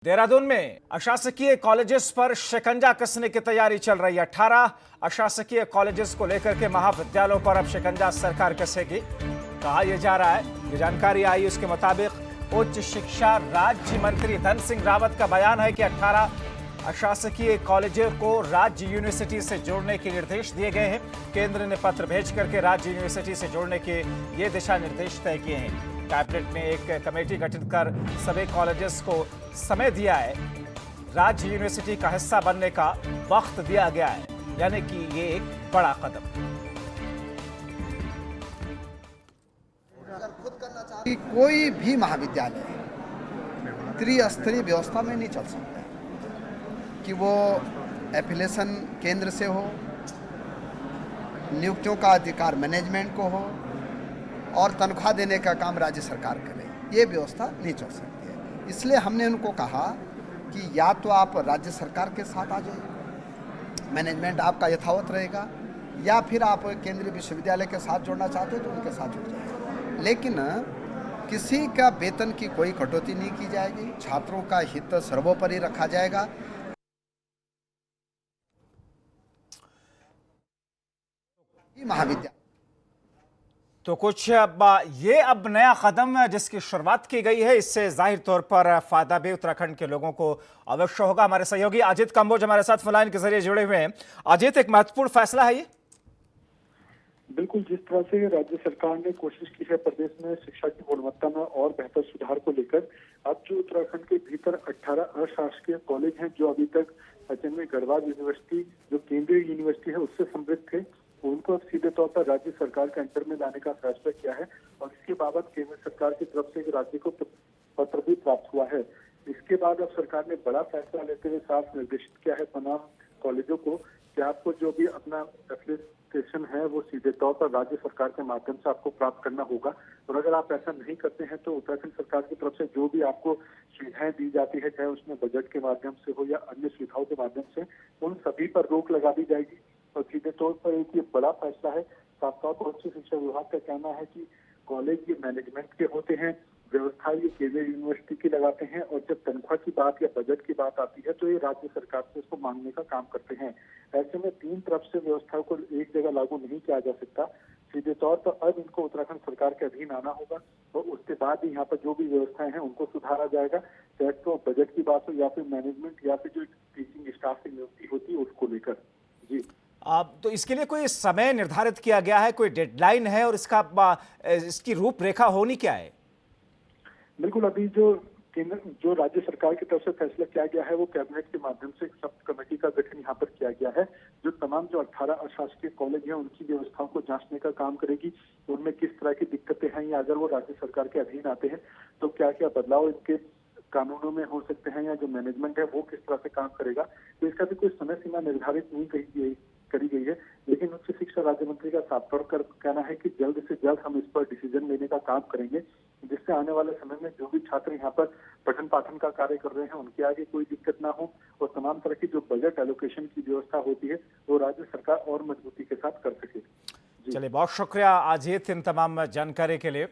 देहरादून में अशासकीय कॉलेजेस पर शिकंजा कसने की तैयारी चल रही है। 18 अशासकीय कॉलेजेस को लेकर के महाविद्यालयों पर अब शिकंजा सरकार कसेगी, कहा यह जा रहा है। ये जानकारी आई, उसके मुताबिक उच्च शिक्षा राज्य मंत्री धन सिंह रावत का बयान है कि 18 अशासकीय कॉलेजों को राज्य यूनिवर्सिटी से जोड़ने के निर्देश दिए गए हैं। केंद्र ने पत्र भेज करके राज्य यूनिवर्सिटी से जोड़ने के ये दिशा निर्देश तय किए हैं। कैबिनेट ने एक कमेटी गठित कर सभी कॉलेजेस को समय दिया है। राज्य यूनिवर्सिटी का हिस्सा बनने का वक्त दिया गया है, यानी कि ये एक बड़ा कदम। कि कोई भी महाविद्यालय त्रिस्तरीय व्यवस्था में नहीं चल सकता, कि वो एफिलिएशन केंद्र से हो, नियुक्तियों का अधिकार मैनेजमेंट को हो और तनख्वाह देने का काम राज्य सरकार करे, ये व्यवस्था नहीं चल सकती है। इसलिए हमने उनको कहा कि या तो आप राज्य सरकार के साथ आ जाइए, मैनेजमेंट आपका यथावत रहेगा, या फिर आप केंद्रीय विश्वविद्यालय के साथ जोड़ना चाहते हो तो उनके साथ जुड़ जाइए। लेकिन किसी का वेतन की कोई कटौती नहीं की जाएगी, छात्रों का हित सर्वोपरि रखा जाएगा। महाविद्यालय तो कुछ अब नया कदम जिसकी शुरुआत की गई है, इससे जाहिर तौर पर फायदा भी उत्तराखंड के लोगों को अवश्य होगा। हमारे सहयोगी अजीत कंबोज हमारे साथ फोन लाइन के जरिए जुड़े हुए हैं। अजीत, एक महत्वपूर्ण फैसला है ये। बिल्कुल, जिस तरह से राज्य सरकार ने कोशिश की है प्रदेश में शिक्षा की गुणवत्ता में और बेहतर सुधार को लेकर, अब जो उत्तराखंड के भीतर 18 अशासकीय कॉलेज हैं जो अभी तक जिनमें गढ़वाल यूनिवर्सिटी जो केंद्रीय यूनिवर्सिटी है उससे समृद्ध थे, उनको अब सीधे तौर पर राज्य सरकार के अंडर में लाने का फैसला किया है। और इसके बाबत केंद्र सरकार की तरफ से राज्य को पत्र भी प्राप्त हुआ है। इसके बाद अब सरकार ने बड़ा फैसला लेते हुए साफ निर्देशित किया है तमाम कॉलेजों को कि आपको जो भी अपना एप्लीकेशन है वो सीधे तौर पर राज्य सरकार के माध्यम से आपको प्राप्त करना होगा। और अगर आप ऐसा नहीं करते हैं तो उत्तराखंड सरकार की तरफ से जो भी आपको सुविधाएं दी जाती है, चाहे उसमें बजट के माध्यम से हो या अन्य सुविधाओं के माध्यम से, उन सभी पर रोक लगा दी जाएगी। और सीधे तौर पर एक ये बड़ा फैसला है। साफ तौर पर उच्च शिक्षा विभाग का कहना है कि कॉलेज ये मैनेजमेंट के होते हैं, व्यवस्था ये केंद्रीय यूनिवर्सिटी की लगाते हैं, और जब तनख्वाह की बात या बजट की बात आती है तो ये राज्य सरकार से इसको मांगने का काम करते हैं। ऐसे में तीन तरफ से व्यवस्थाओं को एक जगह लागू नहीं किया जा सकता। सीधे तौर पर अब इनको उत्तराखंड सरकार के अधीन आना होगा और उसके बाद ही यहाँ पर जो भी व्यवस्थाएं हैं उनको सुधारा जाएगा, चाहे तो बजट की बात हो या फिर मैनेजमेंट या फिर जो टीचिंग स्टाफ की नियुक्ति होती है उसको लेकर। जी, तो इसके लिए कोई समय निर्धारित किया गया है, कोई डेडलाइन है, और इसकी रूपरेखा होनी क्या है? बिल्कुल, अभी जो राज्य सरकार की तरफ से फैसला किया गया है वो कैबिनेट के माध्यम से एक सब कमेटी का गठन यहाँ पर किया गया है, जो तमाम जो 18 अशासकीय कॉलेज हैं उनकी व्यवस्थाओं को जांचने का काम करेगी। उनमें किस तरह की दिक्कतें हैं या अगर वो राज्य सरकार के अधीन आते हैं तो क्या क्या बदलाव इनके कानूनों में हो सकते हैं, या जो मैनेजमेंट है वो किस तरह से काम करेगा। तो इसका भी कोई समय सीमा निर्धारित नहीं करी गई है, लेकिन उच्च शिक्षा राज्य मंत्री का साफ तौर पर कहना है कि जल्द से जल्द हम इस पर डिसीजन लेने का काम करेंगे, जिससे आने वाले समय में जो भी छात्र यहाँ पर पठन पाठन का कार्य कर रहे हैं उनके आगे कोई दिक्कत ना हो, और तमाम तरह की जो बजट एलोकेशन की व्यवस्था होती है वो राज्य सरकार और मजबूती के साथ कर सके। चलिए, बहुत शुक्रिया अजीत इन तमाम जानकारी के लिए।